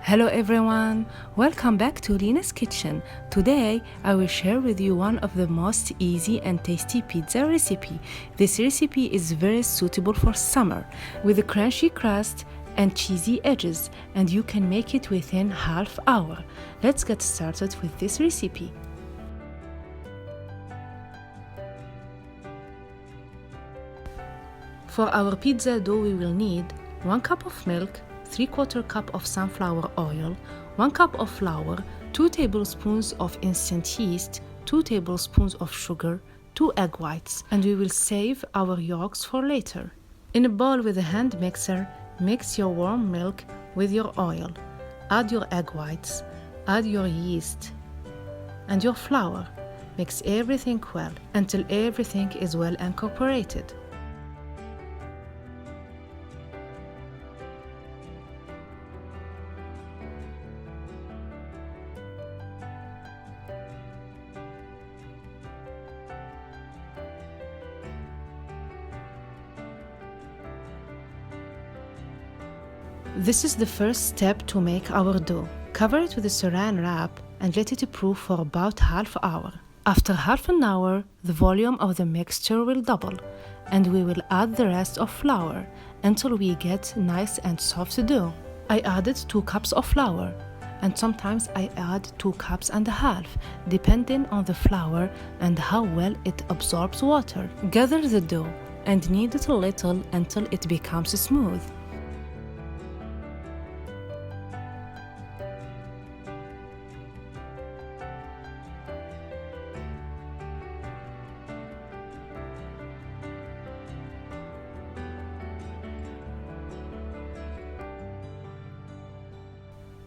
Hello everyone, welcome back to Lina's Kitchen. Today I will share with you one of the most easy and tasty pizza recipe. This recipe is very suitable for summer with a crunchy crust and cheesy edges, and you can make it within half hour. Let's get started with this recipe. For our pizza dough we will need 1 cup of milk, 3/4 cup of sunflower oil, 1 cup of flour, 2 tablespoons of instant yeast, 2 tablespoons of sugar, 2 egg whites, and we will save our yolks for later. In a bowl with a hand mixer, mix your warm milk with your oil. Add your egg whites, add your yeast and your flour. Mix everything well until everything is well incorporated. This is the first step to make our dough. Cover it with a saran wrap and let it proof for about half hour. After half an hour, the volume of the mixture will double, and we will add the rest of flour until we get nice and soft dough. I added 2 cups of flour, and sometimes I add 2 cups and a half, depending on the flour and how well it absorbs water. Gather the dough and knead it a little until it becomes smooth.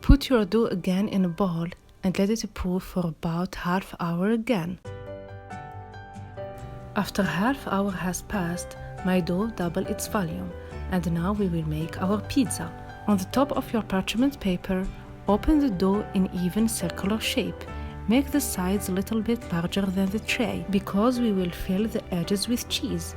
Put your dough again in a bowl and let it proof for about half hour again. After half hour has passed, my dough doubled its volume, and now we will make our pizza. On the top of your parchment paper, open the dough in even circular shape. Make the sides a little bit larger than the tray, because we will fill the edges with cheese.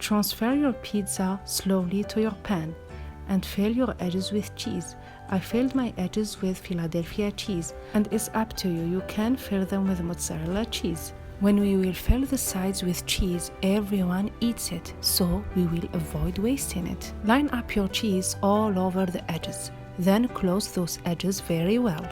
Transfer your pizza slowly to your pan and fill your edges with cheese. I filled my edges with Philadelphia cheese, and it's up to you. You can fill them with mozzarella cheese. When we will fill the sides with cheese, everyone eats it, so we will avoid wasting it. Line up your cheese all over the edges, then close those edges very well.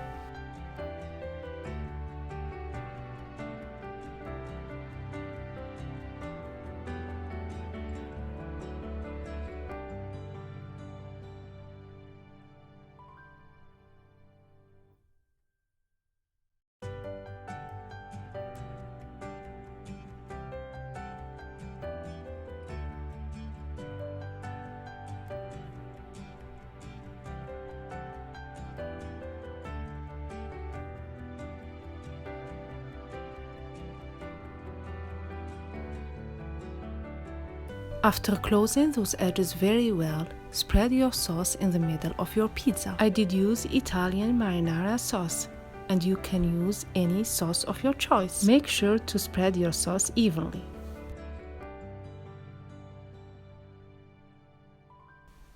After closing those edges very well, spread your sauce in the middle of your pizza. I did use Italian marinara sauce, and you can use any sauce of your choice. Make sure to spread your sauce evenly.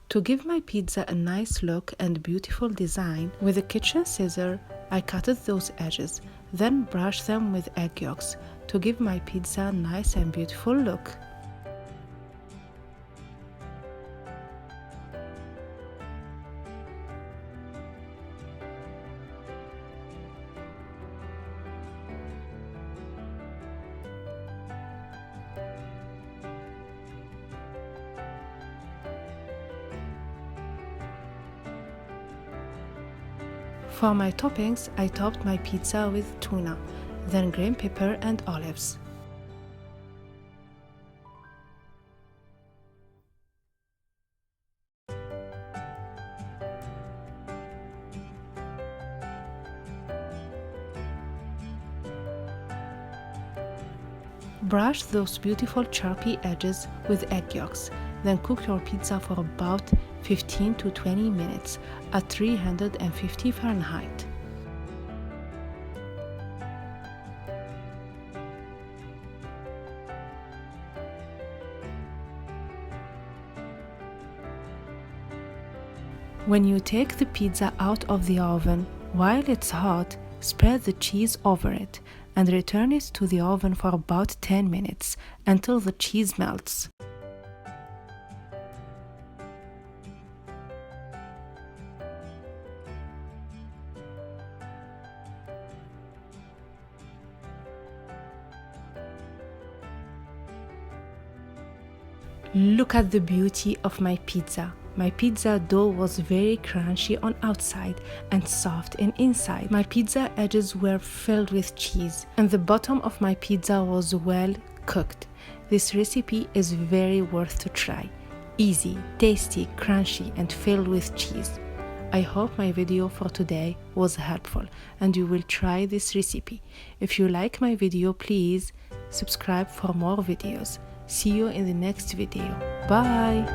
To give my pizza a nice look and beautiful design, with a kitchen scissor, I cutted those edges, then brushed them with egg yolks to give my pizza a nice and beautiful look. For my toppings, I topped my pizza with tuna, then green pepper and olives. Brush those beautiful chirpy edges with egg yolks. Then cook your pizza for about 15 to 20 minutes at 350 Fahrenheit. When you take the pizza out of the oven, while it's hot, spread the cheese over it and return it to the oven for about 10 minutes until the cheese melts. Look at the beauty of my pizza. My pizza dough was very crunchy on outside and soft in inside. My pizza edges were filled with cheese and the bottom of my pizza was well cooked. This recipe is very worth to try. Easy, tasty, crunchy and filled with cheese. I hope my video for today was helpful and you will try this recipe. If you like my video, please subscribe for more videos. See you in the next video. Bye!